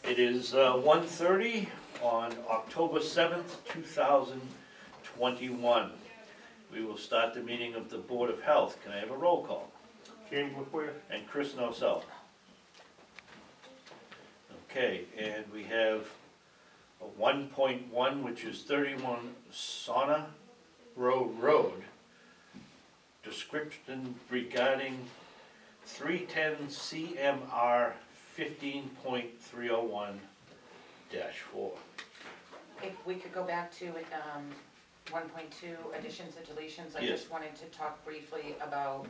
It is 1:30 on October 7th, 2021. We will start the meeting of the Board of Health. Can I have a roll call? James LaQueer. And Chris Nosell. Okay, and we have a 1.1, which is 31 Sauna Road. Description regarding 310 CMR 15.301-4. If we could go back to 1.2, additions and deletions, I Yes. just wanted to talk briefly about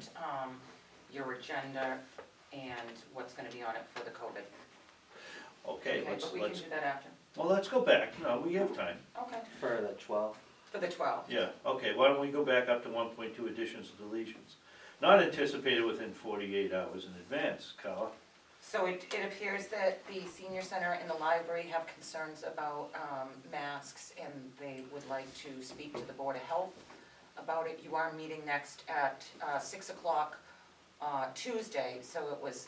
your agenda and what's gonna be on it for the COVID. Okay, But we can do that after. well, let's go back. No, we have time. Okay. For the 12th. For the 12th. Yeah, okay, why don't we go back up to 1.2, additions and deletions? Not anticipated within 48 hours in advance, Carla. So it appears that the senior center and the library have concerns about masks, and they would like to speak to the Board of Health about it. You are meeting next at 6 o'clock Tuesday, so it was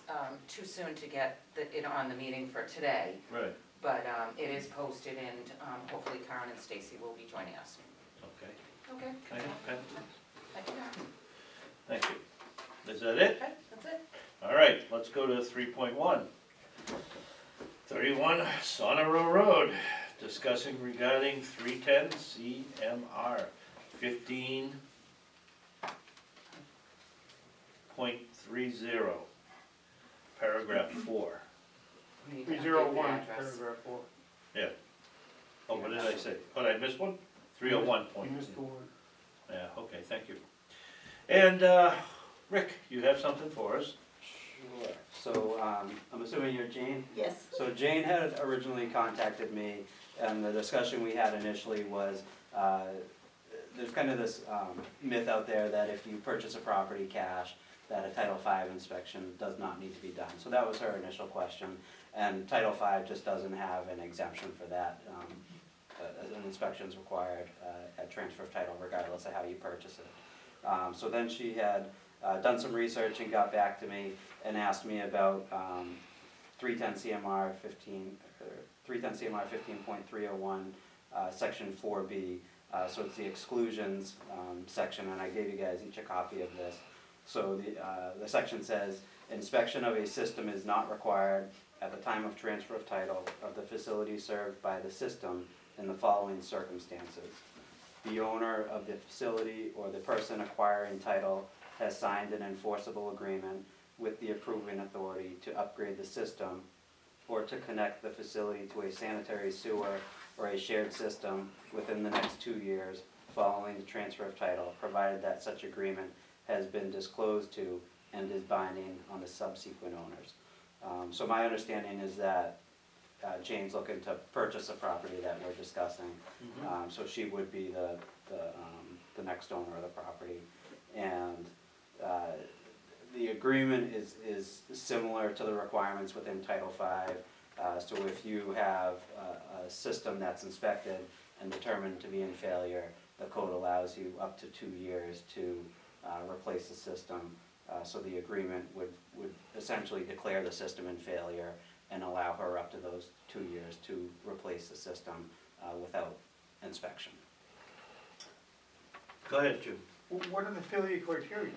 too soon to get it on the meeting for today. Right, But it is posted, and hopefully Karen and Stacy will be joining us. okay. Okay. Can I have a pen, please? Thank you. Thank you. Is that it? Okay, that's it. All right, let's go to 3.1. 31 Sonora Road, discussing regarding 310 CMR 15.30, paragraph 4. We need to update the 301, address. paragraph 4. Yeah. Oh, what did I say? Oh, did I miss one? 301 You point. missed the one. Yeah, okay, thank you. And Rick, you have something for us? Sure. So I'm assuming you're Jane? Yes. So Jane had originally contacted me, and the discussion we had initially was, there's kind of this myth out there that if you purchase a property cash, that a Title V inspection does not need to be done. So that was her initial question, and Title V just doesn't have an exemption for that. An inspection is required at transfer of title regardless of how you purchase it. So then she had done some research and got back to me and asked me about 310 CMR 15.301, section 4B. So it's the exclusions section, and I gave you guys each a copy of this. So the section says, inspection of a system is not required at the time of transfer of title of the facility served by the system in the following circumstances. The owner of the facility or the person acquiring title has signed an enforceable agreement with the approving authority to upgrade the system or to connect the facility to a sanitary sewer or a shared system within the next 2 years following the transfer of title, provided that such agreement has been disclosed to and is binding on the subsequent owners. So my understanding is that Jane's looking to purchase a property that we're discussing. So she would be the next owner of the property. And the agreement is similar to the requirements within Title V. So if you have a system that's inspected and determined to be in failure, the code allows you up to 2 years to replace the system. So the agreement would essentially declare the system in failure and allow her up to those 2 years to replace the system without inspection. Go ahead, Jim. What are the failure criteria?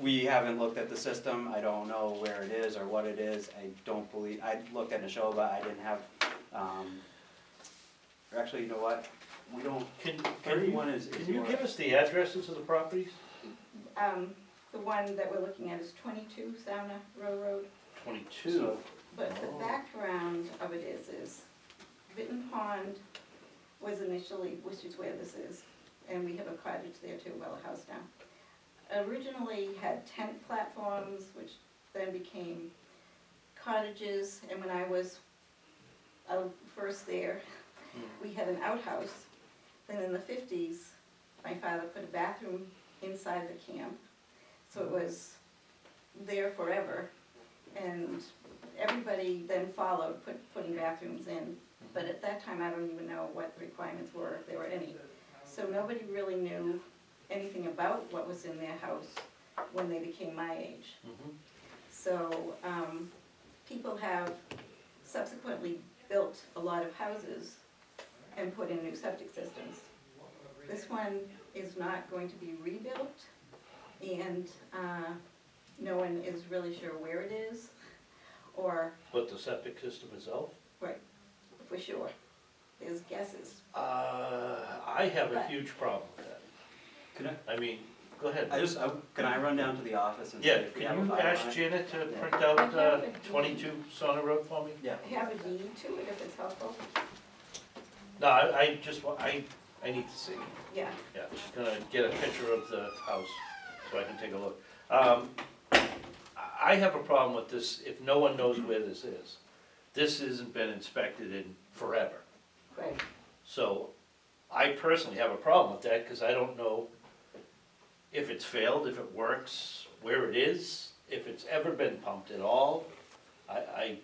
We haven't looked at the system. I don't know where it is or what it is. I don't believe, I looked at Neshoba, I didn't have, or actually, you know what? We don't, Can 31 is you yours. give us the addresses of the properties? The one that we're looking at is 22 Sauna Road. 22. So- But the Oh. background of it is Vinton Pond was initially, which is where this is, and we have a cottage there too, well, a house now. Originally had tent platforms, which then became cottages, and when I was first there, we had an outhouse. Then in the 50s, my father put a bathroom inside the camp, so it was there forever. And everybody then followed, putting bathrooms in. But at that time, I don't even know what the requirements were, if there were any. So nobody really knew anything about what was in their house when they became my age. Mhm. So people have subsequently built a lot of houses and put in new septic systems. This one is not going to be rebuilt, and no one is really sure where it is, or What, the septic system itself? for sure. There's guesses. I have a huge problem with that. Can I mean, go ahead. can I run down to the office and see Yeah, if we have a can you file ask on it? Janet to Yeah. print out I have a deed. 22 Sauna Road for me? Yeah. Have a deed to it if it's helpful. No, I just, I need to see. Yeah, Yeah, just gonna get a picture of the house so I can take a look. I have a problem with this if no one knows where this is. This hasn't been inspected in forever. right. So I personally have a problem with that because I don't know if it's failed, if it works, where it is, if it's ever been pumped at all. I'm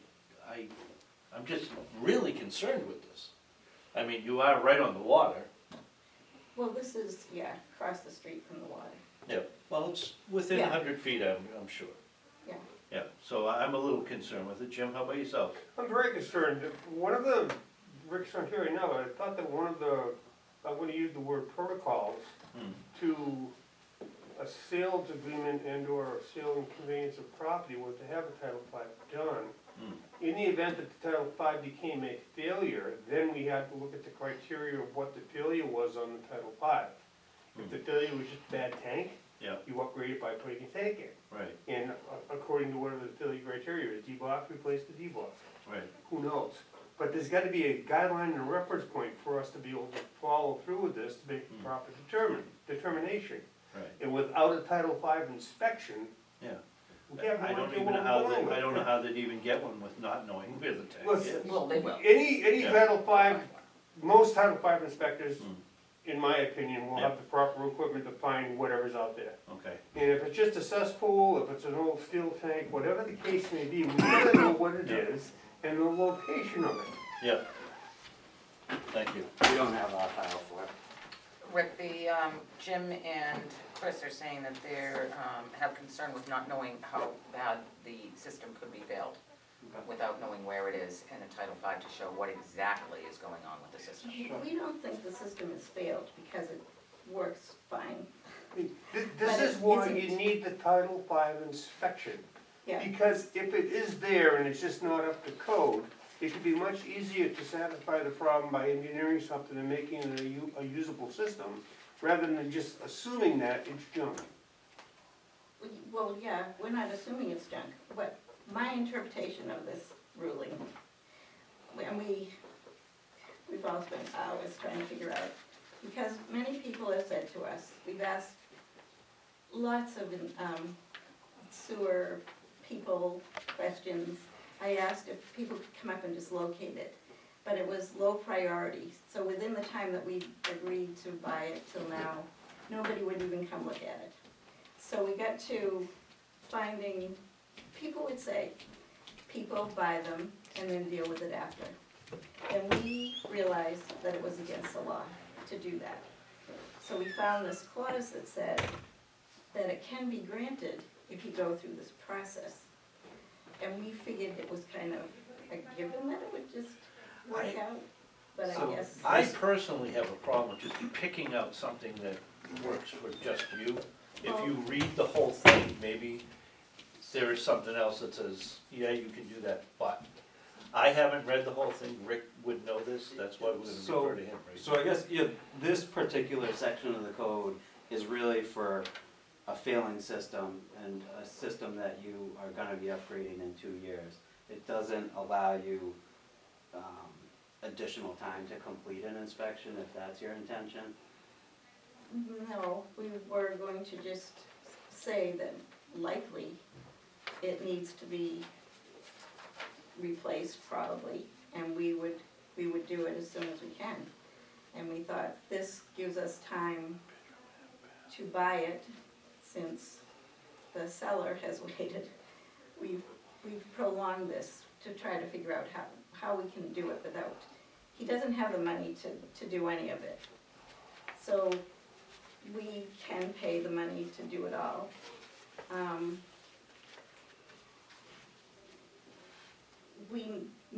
just really concerned with this. I mean, you are right on the water. Well, this is, yeah, across the street from the water. Yeah, well, it's within Yeah. 100 feet, I'm sure. Yeah. Yeah, so I'm a little concerned with it. Jim, how about yourself? I'm very concerned. One of the, Rick's not here right now, but I thought that one of the, I'm gonna use the word protocols Hmm. to a sales agreement and or a sale and conveyance of property was to have a Title V done. Hmm. In the event that the Title V became a failure, then we had to look at the criteria of what the failure was on the Title V. If the failure was just bad tank, Yeah, you upgrade it by putting a tank in. right, And according to whatever the failure criteria is, D-block, replace the D-block. right. Who knows? But there's gotta be a guideline and a reference point for us to be able to follow through with this to make the proper determination. Right. And without a Title V inspection, Yeah. we have no I don't idea even what know how we're going I don't know with. how they'd even get one with not knowing where the tank Listen, is. Well, they will. Any Yeah. Title V, most Title V inspectors, Hmm. in my opinion, will Yeah. have the proper equipment to find whatever's out there. Okay, And if it's just a cesspool, if it's an old steel tank, whatever the case may be, we gotta know what it is and the location of it. yeah. Thank you. We don't have a file for it. Rick, Jim and Chris are saying that they're, have concern with not knowing how bad the system could be failed Okay. without knowing where it is in a Title V to show what exactly is going on with the system. We don't think the system has failed because it works fine. This But is it why isn't. you need the Title V inspection. Yeah, Because if it is there and it's just not up to code, it could be much easier to satisfy the problem by engineering something and making it a usable system, rather than just assuming that it's junk. well, yeah, we're not assuming it's junk, but my interpretation of this ruling, and we've all spent hours trying to figure out, because many people have said to us, we've asked lots of sewer people questions. I asked if people could come up and just locate it, but it was low priority. So within the time that we agreed to buy it till now, nobody would even come look at it. So we got to finding, people would say, people buy them and then deal with it after. And we realized that it was against the law to do that. So we found this clause that said that it can be granted if you go through this process. And we figured it was kind of a given that it would just work out, but I So, guess. I personally have a problem with just picking out something that works for just you. If you read the whole thing, maybe there is something else that says, yeah, you can do that, but I haven't read the whole thing. Rick would know this, that's why we're gonna So- refer to him, right? So I guess, yeah, this particular section of the code is really for a failing system and a system that you are gonna be upgrading in 2 years. It doesn't allow you, additional time to complete an inspection if that's your intention. No, we were going to just say that likely it needs to be replaced probably, and we would do it as soon as we can. And we thought this gives us time to buy it, since the seller has waited. We've prolonged this to try to figure out how we can do it without, he doesn't have the money to do any of it. So we can pay the money to do it all.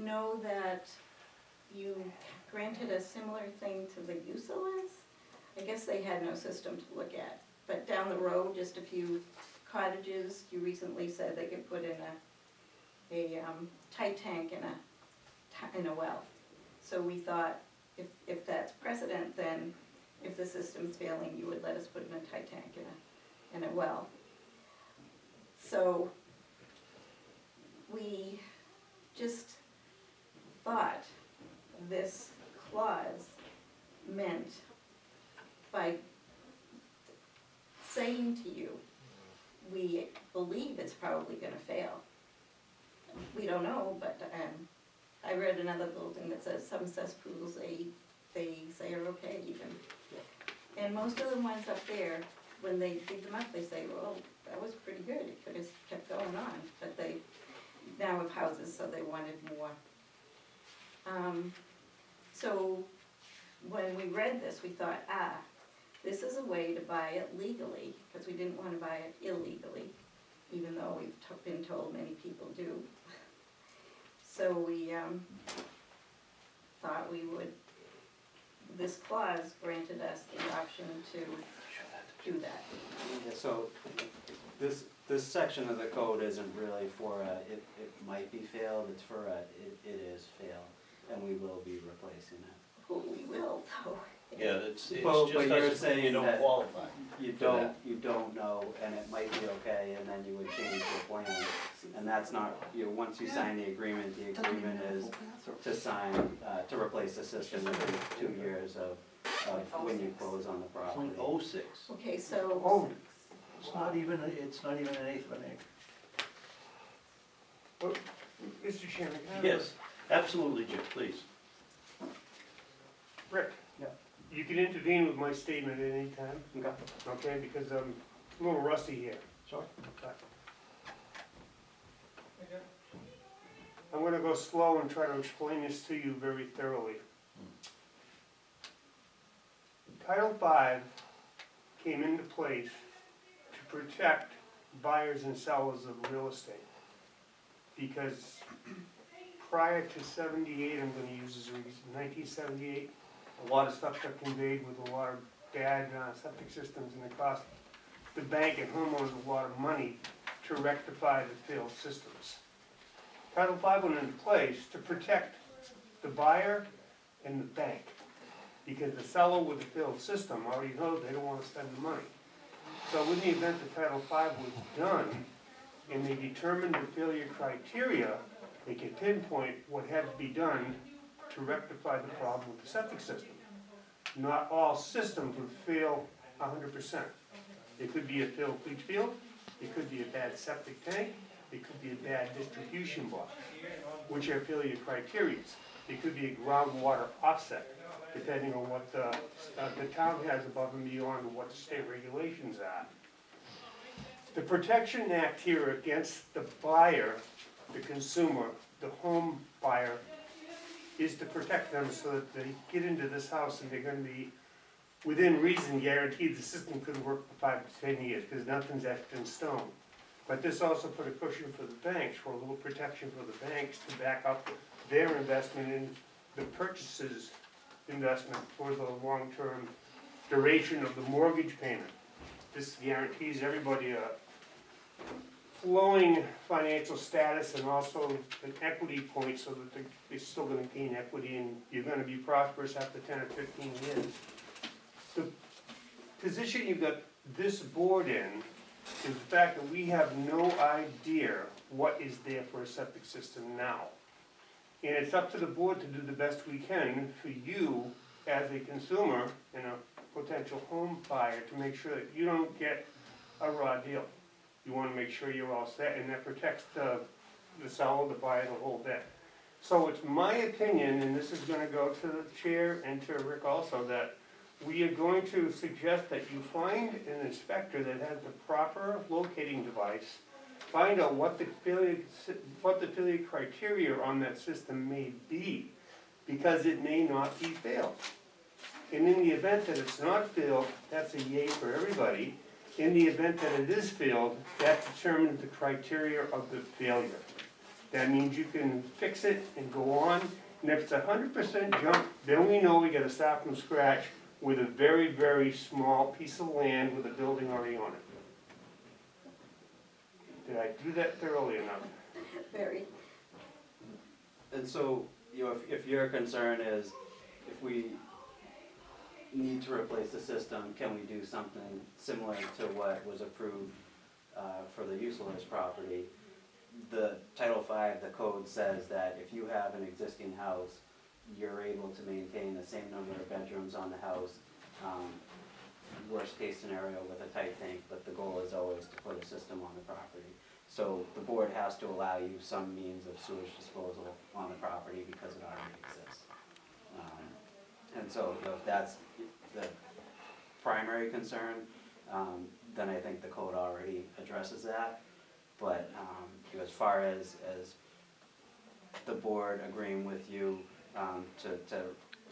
know that you granted a similar thing to the USOS. I guess they had no system to look at, but down the road, just a few cottages, you recently said they could put in a tight tank in a well. So we thought, if that's precedent, then if the system's failing, you would let us put in a tight tank in a well. So we just thought this clause meant by saying to you, we believe it's probably gonna fail. We don't know, but I read another little thing that says some cesspools, they say are okay even. And most of the ones up there, when they dig them up, they say, well, that was pretty good, it could have kept going on, but they now have houses, so they wanted more. So when we read this, we thought, this is a way to buy it legally, because we didn't want to buy it illegally, even though we've been told many people do. So we thought we would, this clause granted us the option to do that. Yeah, so this section of the code isn't really for it might be failed, it's for it is failed, and we will be replacing it. Well, we will, though. Yeah, it's Well, just but you're doesn't, saying you don't that- qualify. You For don't know, and it might be okay, and then you would change your plan, and that's not, once you sign the agreement is to sign, to replace the system within 2 years of when you close on the property. 0.06. Okay, so. Oh, It's not even an eighth of an acre. Mr. Chairman, can I have Yes, absolutely, Jim, please. Rick? Yeah. You can intervene with my statement at any time, Okay. okay, because I'm a little rusty here. Sure. Okay. I'm gonna go slow and try to explain this to you very thoroughly. Title V came into place to protect buyers and sellers of real estate. Because prior to 78, I'm gonna use as a reason, 1978, a lot of stuff got conveyed with a lot of bad septic systems, and it cost the bank and homeowners a lot of money to rectify the failed systems. Title V went into place to protect the buyer and the bank, because the seller with the failed system already knows they don't want to spend the money. So in the event that Title V was done, and they determined the failure criteria, they could pinpoint what had to be done to rectify the problem with the septic system. Not all systems would fail 100%. It could be a failed leach field, it could be a bad septic tank, it could be a bad distribution box, which are failure criteria. It could be a groundwater offset, depending on what the town has above and beyond what the state regulations are. The Protection Act here against the buyer, the consumer, the home buyer, is to protect them so that they get into this house and they're gonna be, within reason, guaranteed the system could work for 5 to 10 years, because nothing's etched in stone. But this also put a cushion for the banks, for a little protection for the banks to back up their investment in the purchases investment for the long-term duration of the mortgage payment. This guarantees everybody a flowing financial status and also an equity point so that they're still gonna gain equity and you're gonna be prosperous after 10 or 15 years. The position you got this board in is the fact that we have no idea what is there for a septic system now. And it's up to the board to do the best we can for you as a consumer and a potential home buyer to make sure that you don't get a raw deal. You wanna make sure you're all set, and that protects the seller, the buyer, the whole bit. So it's my opinion, and this is gonna go to the chair and to Rick also, that we are going to suggest that you find an inspector that has the proper locating device, find out what the failure criteria on that system may be, because it may not be failed. And in the event that it's not failed, that's a yay for everybody. In the event that it is failed, that determines the criteria of the failure. that means you can fix it and go on. And if it's 100% junk, then we know we gotta start from scratch with a very, very small piece of land with a building already on it. Did I do that thoroughly enough? Very. And so, you know, if your concern is, if we need to replace the system, can we do something similar to what was approved for the Useless property? The Title V, the code says that if you have an existing house, you're able to maintain the same number of bedrooms on the house. Worst case scenario with a tight tank, but the goal is always to put a system on the property. So the board has to allow you some means of sewage disposal on the property because it already exists. And so, you know, if that's the primary concern, then I think the code already addresses that. But you know, as far as the board agreeing with you to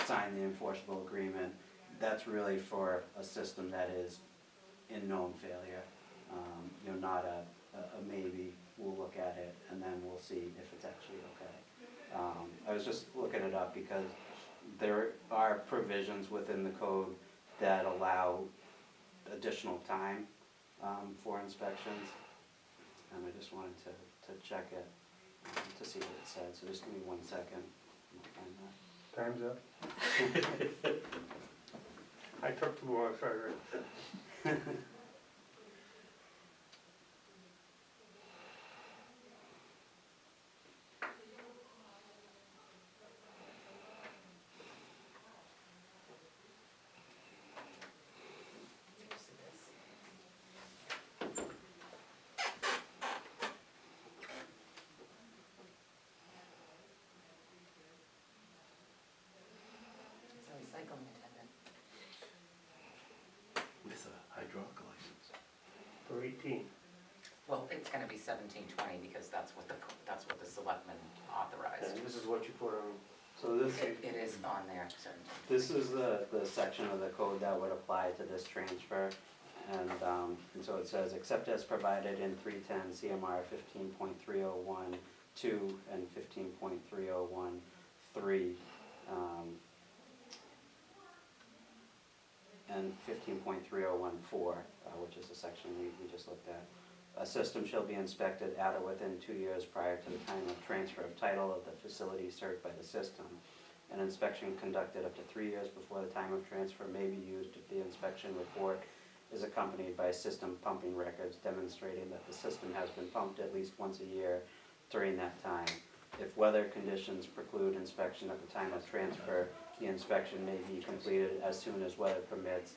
sign the enforceable agreement, that's really for a system that is in known failure. You know, not a maybe, we'll look at it and then we'll see if it's actually okay. I was just looking it up because there are provisions within the code that allow additional time for inspections. And I just wanted to check it to see what it said, so just give me 1 second. I'll find that. Time's up. I took too long, sorry. It's a recycling attendant. With a hydraulic license. For 18. Well, it's gonna be 1720 because that's what the selectmen authorized. And this is what you put on. So this, It is on there, so. this is the section of the code that would apply to this transfer. And so it says, except as provided in 310 CMR 15.301 2 and 15.301 3, and 15.301 4, which is the section we just looked at. A system shall be inspected at or within 2 years prior to the time of transfer of title of the facility served by the system. An inspection conducted up to 3 years before the time of transfer may be used if the inspection report is accompanied by system pumping records demonstrating that the system has been pumped at least once a year during that time. If weather conditions preclude inspection at the time of transfer, the inspection may be completed as soon as weather permits,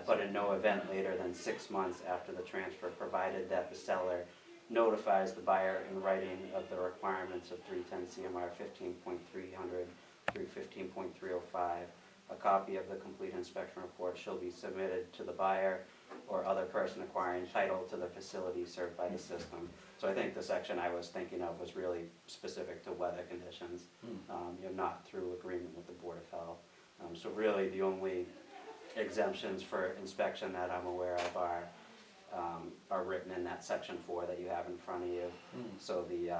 but in no event later than 6 months after the transfer, provided that the seller notifies the buyer in writing of the requirements of 310 CMR 15.300 through 15.305. A copy of the complete inspection report shall be submitted to the buyer or other person acquiring title to the facility served by the system. So I think the section I was thinking of was really specific to weather conditions, you know, not through agreement with the Board of Health. So really, the only exemptions for inspection that I'm aware of are written in that section 4 that you have in front of you. So the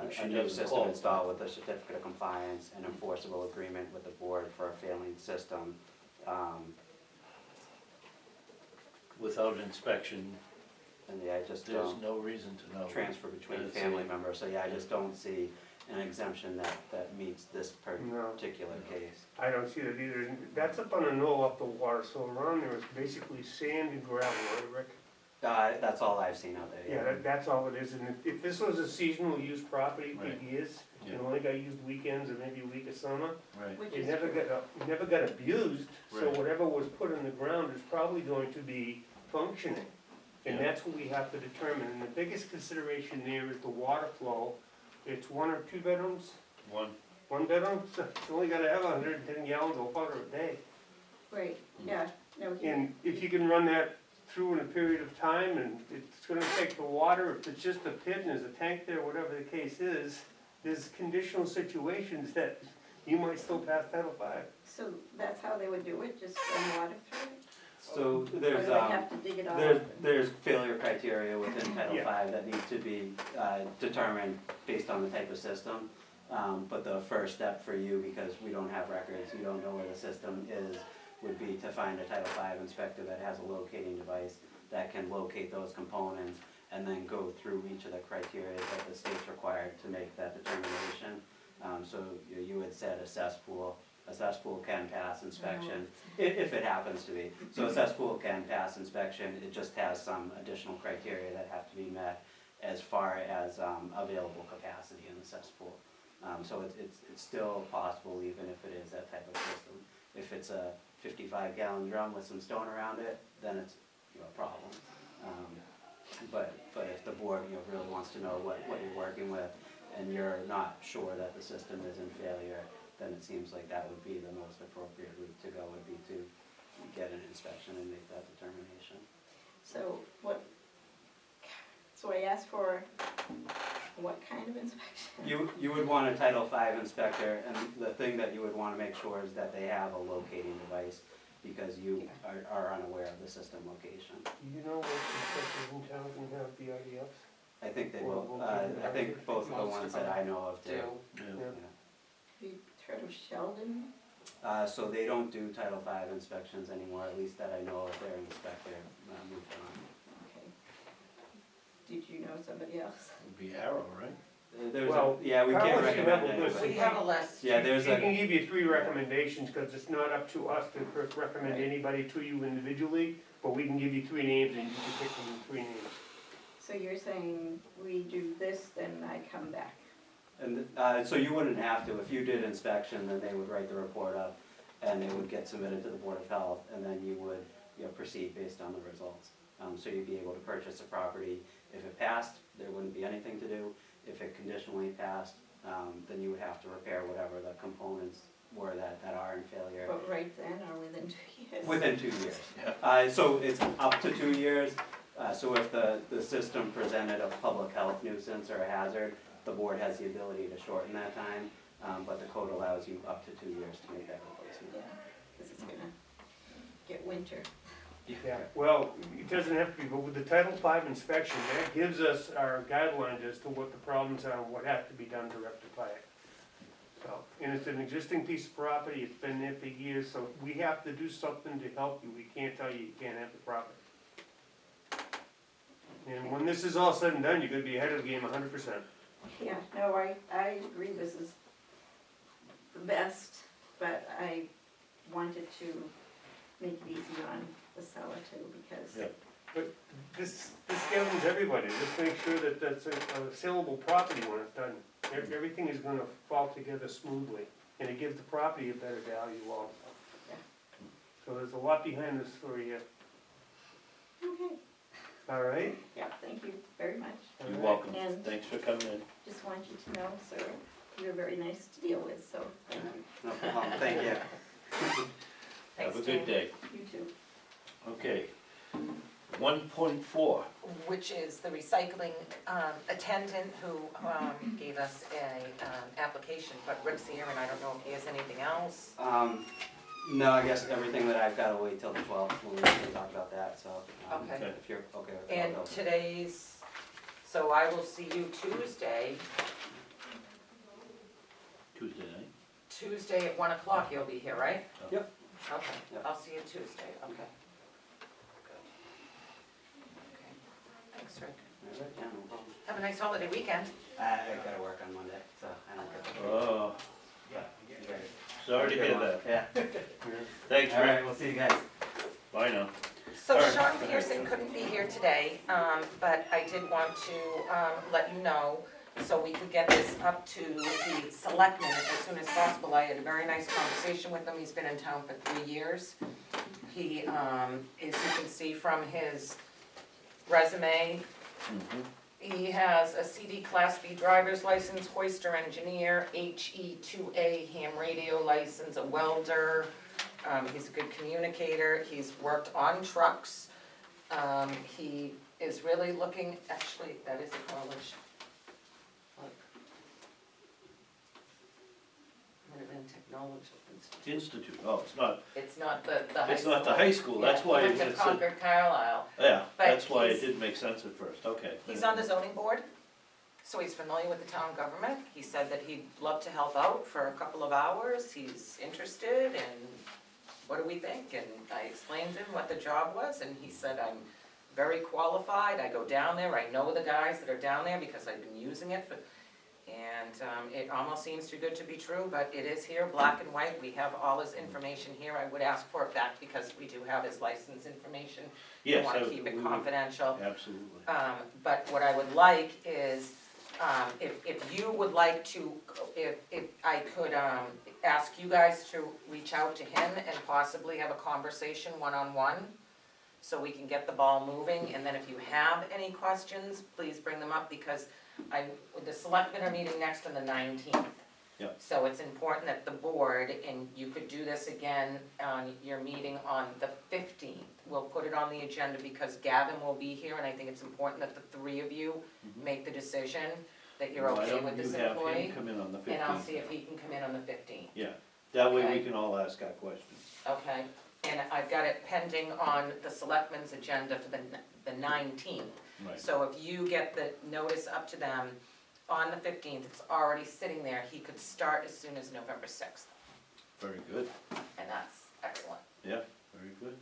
Which a she new doesn't system qualify. installed with a certificate of compliance and enforceable agreement with the board for a failing system. Without inspection, And yeah, I just there's don't no reason to know. transfer between That's family it. members, so yeah, I just don't see an exemption that meets this No. particular case. I don't see that either. And that's up on a knoll up the water, so around there is basically sand and gravel, right, Rick? That's all I've seen out there, Yeah, that's all it is. And if this was a seasonal use property for Right. years, Yeah. and only got used weekends or maybe a week of summer, Right. Which it is never true. never got abused, so Right. whatever was put in the ground is probably going to be functioning. And Yeah. that's what we have to determine, and the biggest consideration there is the water flow. It's 1 or 2 bedrooms, One, 1 bedroom, so it's only gotta have 110 gallons of water a day. Right, yeah, no, And if you can run that through in a period of time, and it's gonna take the water, if it's just a pit and there's a tank there, whatever the case is, there's conditional situations that you might still pass Title V. so that's how they would do it, just run water through it? So Or do there's, they have to dig it off? there's failure criteria within Title Yeah. V that need to be determined based on the type of system. But the first step for you, because we don't have records, you don't know where the system is, would be to find a Title V inspector that has a locating device that can locate those components and then go through each of the criteria that the state's required to make that determination. So you had said a cesspool can pass inspection, if it happens to be. So a cesspool can pass inspection, it just has some additional criteria that have to be met as far as available capacity in the cesspool. So it's still possible even if it is that type of system. If it's a 55-gallon drum with some stone around it, then it's a problem. But if the board really wants to know what you're working with and you're not sure that the system is in failure, then it seems like that would be the most appropriate route to go, would be to get an inspection and make that determination. So so I asked for what kind of inspection? You would want a Title V inspector, and the thing that you would want to make sure is that they have a locating device, because you are unaware of the system location. Do you know what inspectors in town can have BIDFs? I think they Or will, locating I think devices? both of the ones that I know of do. Yeah. Yeah. Have you heard of Sheldon? So they don't do Title V inspections anymore, at least that I know of. Their inspector moved on. Okay. Did you know somebody else? Would be Arrow, right? There's Well, yeah, we how can't much you have recommend a list? We anybody. have a list. Yeah, there's She a, can give you 3 recommendations, because it's not up to us to recommend anybody to you individually, but we can give you 3 names and you can pick from the 3 names. So you're saying we do this, then I come back? and, so you wouldn't have to, if you did inspection, then they would write the report up, and it would get submitted to the Board of Health, and then you would, proceed based on the results. So you'd be able to purchase a property. If it passed, there wouldn't be anything to do. If it conditionally passed, then you would have to repair whatever the components were that are in failure But right then, or within 2 years? within 2 years. Yeah. So it's up to 2 years. So if the system presented a public health nuisance or a hazard, the board has the ability to shorten that time, but the code allows you up to 2 years to make that replacement. Yeah, because it's gonna get winter. Yeah, well, it doesn't have to be, but with the Title V inspection, that gives us our guidelines as to what the problems are and what has to be done to rectify it. So, and it's an existing piece of property, it's been there for years, so we have to do something to help you, we can't tell you can't have the property. And when this is all said and done, you're gonna be ahead of the game 100%. Yeah, no, I agree this is the best, but I wanted to make it easy on the seller too, because. Yeah. But this governs everybody, just make sure that that's a saleable property when it's done. Everything is gonna fall together smoothly, and it gives the property a better value also. Yeah. So there's a lot behind this story here, Okay, all right? yeah, thank you very much. All You're right. welcome. And- Thanks for coming in. Just want you to know, sir, you're very nice to deal with, so thank you. No problem, thank you. Have Thanks, a good Jane. day. You too. Okay. 1.4. Which is the recycling attendant who gave us a application, but Rick's here and I don't know if he has anything else. No, I guess everything that I've got to wait till the 12th when we can talk about that, so. Okay. If you're okay with that. And I'll go. today's, so I will see you Tuesday. Tuesday night. Tuesday at 1 o'clock you'll be here, right? Yep. Okay, Yep. I'll see you Tuesday, okay. Good. Okay, thanks, Rick. All right, yeah, no problem. Have a nice holiday weekend. I gotta work on Monday, so I don't get to. Oh, sorry to hear that. Yeah. Thanks, All right, Rick. we'll see you guys. Bye now. So All right. Sean Pearson couldn't be here today, but I did want to let you know, so we could get this up to the selectmen as soon as possible. I had a very nice conversation with him, he's been in town for 3 years. He, as you can see from his resume, he has a CD Class B driver's license, hoister engineer, HE2A ham radio license, a welder. He's a good communicator, he's worked on trucks. He is really looking, actually, that is a college. Look. Minuteman Technology Knowledge Institute. Institute, oh, It's not the high school. it's not the high school, that's Yeah, why he it went to said, Concord Carlisle. yeah, But that's why it he's- didn't make sense at first, okay. He's on the zoning board, so he's familiar with the town government. He said that he'd love to help out for a couple of hours. He's interested, and what do we think? And I explained to him what the job was, and he said, I'm very qualified. I go down there, I know the guys that are down there because I've been using it for, and it almost seems too good to be true, but it is here, black and white. We have all his information here. I would ask for it back because we do have his license information. Yes, I wanna keep we it would- confidential. Absolutely. But what I would like is, if you would like to, if I could, ask you guys to reach out to him and possibly have a conversation one-on-one, so we can get the ball moving, and then if you have any questions, please bring them up, because the selectmen are meeting next on the 19th. Yep. So it's important that the board, and you could do this again on your meeting on the 15th. We'll put it on the agenda because Gavin will be here, and I think it's important that the three of you make the decision that you're Why okay don't with this you have employee. him come in on the 15th? And I'll see if he can come in on the 15th, Yeah, that way Okay. we can all ask our questions. okay? And I've got it pending on the selectmen's agenda for the 19th. Right. So if you get the notice up to them on the 15th, it's already sitting there, he could start as soon as November 6th, Very good, and that's excellent. yeah, very good.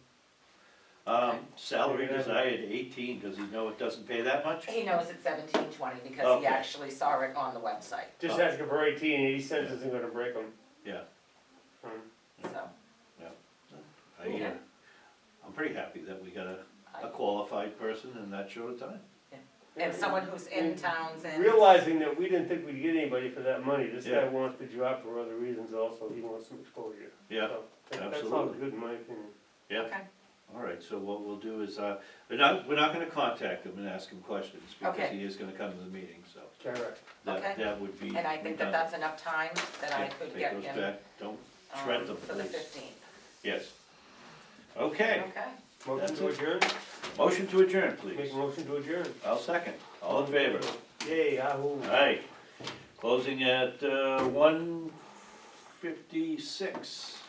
Okay. Salary desired 18, does he know it doesn't pay that much? He knows it's 1720 because he Okay. actually saw it on the website, Just ask him for 18, 80 cents isn't gonna break him. Yeah, so. I, I'm pretty happy that we got a I- qualified person in that short of time. And someone who's in Townsend. Realizing that we didn't think we'd get anybody for that money, this Yeah. guy wants the job for other reasons also, he wants some exposure. Yeah, So, That's all absolutely. good in my opinion. yeah. Okay, All right, so what we'll do is, we're not gonna contact him and ask him questions, because Okay. he is gonna come to the meeting, so Correct. that Okay. would be. and I think that redundant. that's enough time that I Yeah, could take get those him, back. Don't shred them, for the please. 15th. Yes. Okay, Okay, Motion That's to it. adjourn? motion to adjourn, Make please. a motion to adjourn. I'll second. All in favor? Yay, yahoo. Aye. Closing at 1:56.